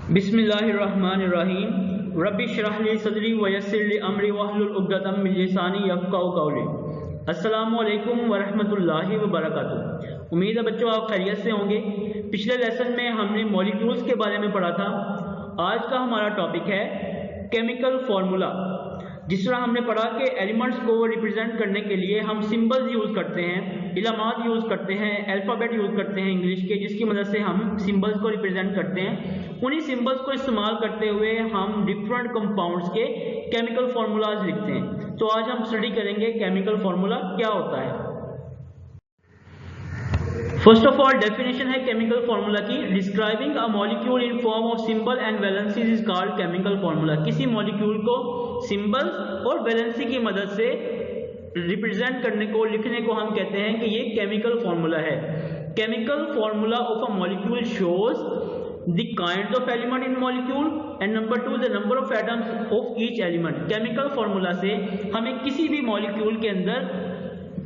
बिस्मिल्लाहिर्रहमानिर्रहीम रब्बि इश्रह ली सदरी वयस्सिर ली अमरी वहलुल उक़दतम मिन लिसानी यफ़क़हू क़ौली। अस्सलामु अलैकुम वरहमतुल्लाहि वबरकातुहू। उम्मीद है बच्चों आप खैरियत से होंगे। पिछले लेसन में हमने मॉलिक्यूल्स के बारे में पढ़ा था। आज का हमारा टॉपिक है केमिकल फार्मूला। जिस तरह हमने पढ़ा कि एलिमेंट्स को रिप्रेजेंट करने के लिए हम सिंबल्स यूज़ करते हैं, इलामात यूज़ करते हैं, अल्फ़ाबेट यूज़ करते हैं इंग्लिश के, जिसकी मदद से हम सिंबल्स को रिप्रेजेंट करते हैं। उन्हीं सिंबल्स को इस्तेमाल करते हुए हम डिफरेंट कंपाउंड्स के केमिकल फार्मूलाज लिखते हैं। तो आज हम स्टडी करेंगे केमिकल फार्मूला क्या होता है। फर्स्ट ऑफ ऑल डेफिनेशन है केमिकल फार्मूला की, describing a molecule in form of symbol and valencies is called chemical formula. किसी मॉलिक्यूल को सिंबल्स और वैलेंसी की मदद से रिप्रेजेंट करने को, लिखने को हम कहते हैं कि ये केमिकल फार्मूला है। Chemical formula of a molecule shows the kinds of element in molecule and number 2 the number of atoms of each element. Chemical formula से हमें किसी भी मॉलिक्यूल के अंदर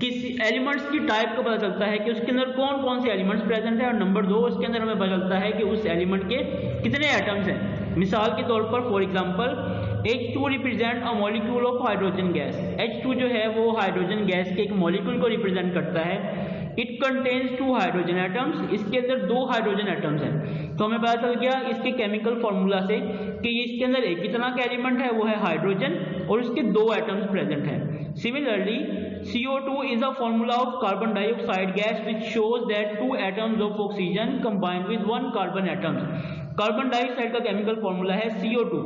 किसी एलिमेंट्स की टाइप का पता चलता है कि उसके अंदर कौन कौन से एलिमेंट्स प्रेजेंट है, और नंबर 2 उसके अंदर हमें पता चलता है कि उस एलिमेंट के कितने एटम्स हैं। मिसाल के तौर पर for example H2 represent a molecule of hydrogen gas. H2 जो है वो हाइड्रोजन गैस के एक मॉलिक्यूल को रिप्रेजेंट करता है। It contains 2 hydrogen atoms. इसके अंदर 2 हाइड्रोजन एटम्स हैं। तो हमें पता चल गया इसके केमिकल फार्मूला से कि इसके अंदर एक ही तरह का एलिमेंट है, वो है हाइड्रोजन, और उसके 2 एटम्स प्रेजेंट हैं। Similarly CO2 is a formula of carbon dioxide gas which shows that 2 atoms of oxygen combined with 1 carbon atoms। Carbon dioxide का केमिकल फार्मूला है CO2।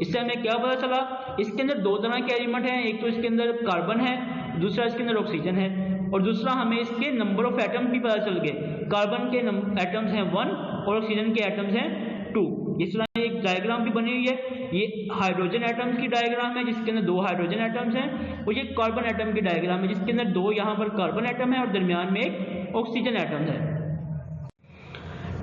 इससे हमें क्या पता चला, इसके अंदर 2 तरह के एलिमेंट हैं, एक तो इसके अंदर कार्बन है, दूसरा इसके अंदर ऑक्सीजन है, और दूसरा हमें इसके नंबर ऑफ एटम्स भी पता चल गए। कार्बन के एटम्स हैं 1 और ऑक्सीजन के एटम्स हैं 2। इस तरह एक डायग्राम भी बनी हुई है। ये हाइड्रोजन एटम्स की डायग्राम है जिसके अंदर 2 हाइड्रोजन एटम्स हैं, और ये कार्बन एटम की डायग्राम है जिसके अंदर 2 यहाँ पर कार्बन एटम है और दरमियान में एक ऑक्सीजन एटम है।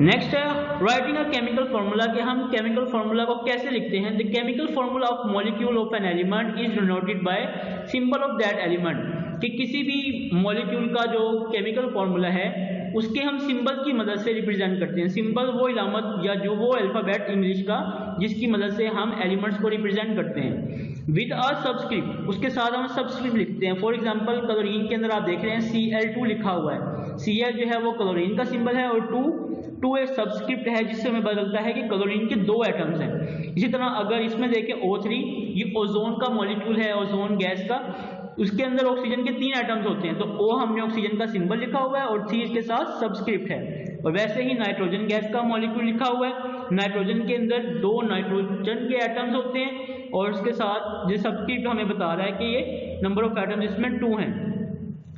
नेक्स्ट है राइटिंग अ केमिकल फार्मूला, कि हम केमिकल फार्मूला को कैसे लिखते हैं। The chemical formula of molecule of an element is denoted by symbol of that element. कि किसी भी मॉलिक्यूल का जो केमिकल फार्मूला है उसके हम सिंबल की मदद से रिप्रेजेंट करते हैं। सिंबल वो इलामत या जो वो अल्फाबेट इंग्लिश का जिसकी मदद से हम एलिमेंट्स को रिप्रेजेंट करते हैं। विद अ सबस्क्रिप्ट, उसके साथ हम सबस्क्रिप्ट लिखते हैं। फॉर एग्जांपल क्लोरीन के अंदर आप देख रहे हैं Cl2 लिखा हुआ है। Cl जो है वो क्लोरीन का सिंबल है, और 2 एक सबस्क्रिप्ट है जिससे हमें पता चलता है कि क्लोरीन के 2 एटम्स हैं। इसी तरह अगर इसमें देखें O3, ये ओजोन का मॉलिक्यूल है, ओजोन गैस का, उसके अंदर ऑक्सीजन के 3 एटम्स होते हैं। तो O हमने ऑक्सीजन का सिंबल लिखा हुआ है और 3 इसके साथ सबस्क्रिप्ट है। और वैसे ही नाइट्रोजन गैस का मॉलिक्यूल लिखा हुआ है। नाइट्रोजन के अंदर 2 नाइट्रोजन के एटम्स होते हैं, और उसके साथ जो सबस्क्रिप्ट हमें बता रहा है कि ये नंबर ऑफ एटम्स इसमें 2 हैं।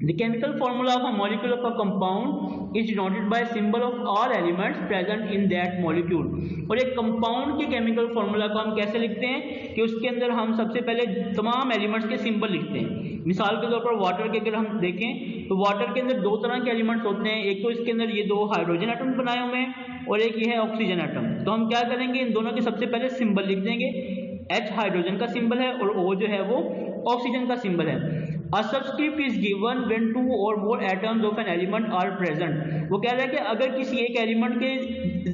The chemical formula of a molecule of a compound is denoted by symbol of all elements present in that molecule। और एक कंपाउंड के केमिकल फार्मूला को हम कैसे लिखते हैं कि उसके अंदर हम सबसे पहले तमाम एलिमेंट्स के सिंबल लिखते हैं। मिसाल के तौर पर वाटर के अगर हम देखें तो वाटर के अंदर 2 तरह के एलिमेंट्स होते हैं। एक तो इसके अंदर ये 2 हाइड्रोजन एटम बनाए हुए हैं, और एक ये है ऑक्सीजन एटम। तो हम क्या करेंगे, इन दोनों के सबसे पहले सिंबल लिख देंगे। H हाइड्रोजन का सिंबल है और O जो है वो ऑक्सीजन का सिंबल है। A subscript is given when 2 or more atoms of an element are present। वो कह रहा है कि अगर किसी एक एलिमेंट के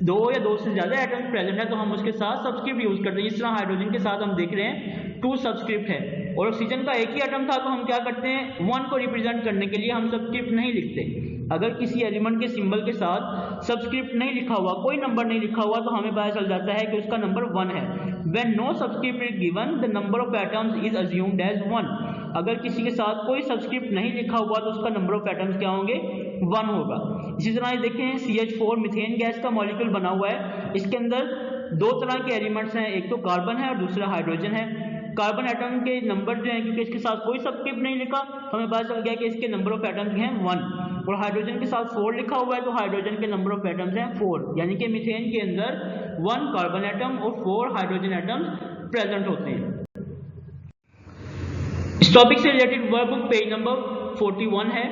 2 या 2 से ज्यादा एटम्स प्रेजेंट है तो हम उसके साथ सबस्क्रिप्ट यूज करते हैं। जिस तरह हाइड्रोजन के साथ हम देख रहे हैं 2 सबस्क्रिप्ट है, और ऑक्सीजन का एक ही एटम था तो हम क्या करते हैं, 1 को रिप्रेजेंट करने के लिए हम सबस्क्रिप्ट नहीं लिखते। अगर किसी एलिमेंट के सिंबल के साथ सबस्क्रिप्ट नहीं लिखा हुआ, कोई नंबर नहीं लिखा हुआ, तो हमें पता चल जाता है कि उसका नंबर 1 है। When no subscript is given, the number of atoms is assumed as 1। अगर किसी के साथ कोई सबस्क्रिप्ट नहीं लिखा हुआ तो उसका नंबर ऑफ एटम्स क्या होंगे, 1 होगा। इसी तरह ये देखें CH4 मीथेन गैस का मॉलिक्यूल बना हुआ है। इसके अंदर 2 तरह के एलिमेंट्स हैं, एक तो कार्बन है और दूसरा हाइड्रोजन है। कार्बन एटम के नंबर जो है, क्योंकि इसके साथ कोई सबस्क्रिप्ट नहीं लिखा तो हमें पता चल गया कि इसके नंबर ऑफ एटम्स हैं 1, और हाइड्रोजन के साथ 4 लिखा हुआ है तो हाइड्रोजन के नंबर ऑफ एटम्स हैं 4। यानी कि मीथेन के अंदर 1 कार्बन एटम और 4 हाइड्रोजन एटम्स प्रेजेंट होते हैं। इस टॉपिक से related work book page number 41 है।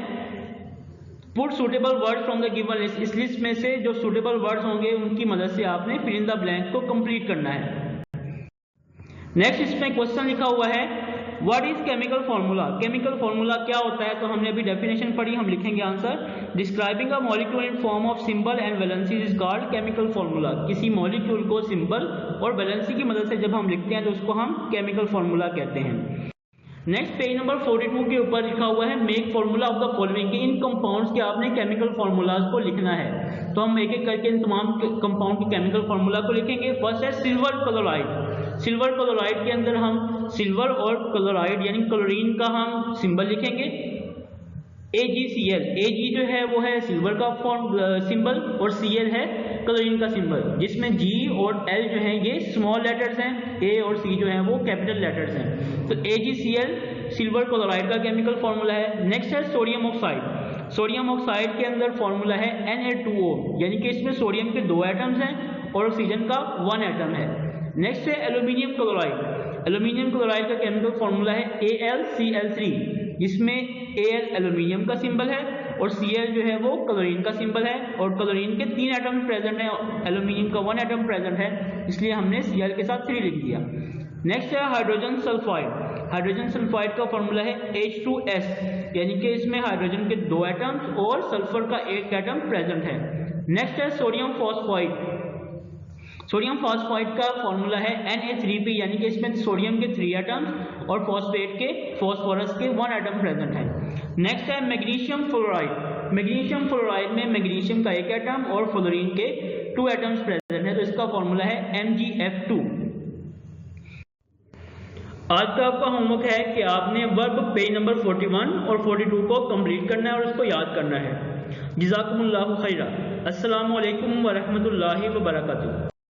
Put suitable word from the given list. इस लिस्ट में से जो सुटेबल वर्ड्स होंगे उनकी मदद से आपने फिल इन द ब्लैंक को कंप्लीट करना है। नेक्स्ट इसमें क्वेश्चन लिखा हुआ है what is chemical formula? Chemical formula क्या होता है? तो हमने अभी डेफिनेशन पढ़ी, हम लिखेंगे answer. Describing a molecule in form of symbol and valency is called chemical formula. किसी मॉलिक्यूल को सिंबल और वैलेंसी की मदद से जब हम लिखते हैं तो उसको हम केमिकल फार्मूला कहते हैं। नेक्स्ट पेज नंबर 42 के ऊपर लिखा हुआ है make formula of the following. In compounds के आपने केमिकल फार्मूलाज को लिखना है। तो हम एक एक करके इन तमाम कंपाउंड के केमिकल फार्मूला को लिखेंगे। फर्स्ट है सिल्वर क्लोराइड। सिल्वर क्लोराइड के अंदर हम सिल्वर और क्लोराइड यानी क्लोरीन का हम सिंबल लिखेंगे AgCl। Ag जो है वो है सिल्वर का सिंबल और Cl है क्लोरीन का सिंबल, जिसमें G और L जो है ये स्मॉल लेटर्स हैं, A और C जो है वो कैपिटल लेटर्स हैं। तो AgCl सिल्वर क्लोराइड का केमिकल फार्मूला है। नेक्स्ट है सोडियम ऑक्साइड। सोडियम ऑक्साइड के अंदर फार्मूला है Na2O, यानी कि इसमें सोडियम के 2 एटम्स हैं और ऑक्सीजन का 1 एटम है। नेक्स्ट है एल्यूमिनियम क्लोराइड। एल्यूमिनियम क्लोराइड का केमिकल फार्मूला है AlCl3, जिसमें Al एल्यूमिनियम का सिंबल है और Cl जो है वो क्लोरीन का सिंबल है और क्लोरीन के 3 एटम प्रेजेंट हैं, एल्यूमिनियम का 1 एटम प्रेजेंट है, इसलिए हमने Cl के साथ 3 लिख दिया। नेक्स्ट है हाइड्रोजन सल्फाइड। हाइड्रोजन सल्फाइड का फॉर्मूला है H2S, यानी कि इसमें हाइड्रोजन के 2 एटम्स और सल्फर का 1 एटम प्रेजेंट है। नेक्स्ट है सोडियम फॉस्फाइड। सोडियम फॉस्फाइड का फॉर्मूला है Na3P, यानी कि इसमें सोडियम के 3 एटम्स और फॉस्फेट के फॉस्फोरस के 1 एटम प्रेजेंट है। नेक्स्ट है मैग्नीशियम फ्लोराइड। मैग्नीशियम फ्लोराइड में मैग्नीशियम का 1 एटम और फ्लोरीन के 2 एटम्स प्रेजेंट है, तो इसका फॉर्मूला है MgF2। आज का आपका होमवर्क है कि आपने वर्ब पेज नंबर 41 और 42 को कंप्लीट करना है और इसको याद करना है। जज़ाकुमुल्लाहु खैरा। अस्सलामु अलैकुम व रहमतुल्लाहि व बरकातुहू।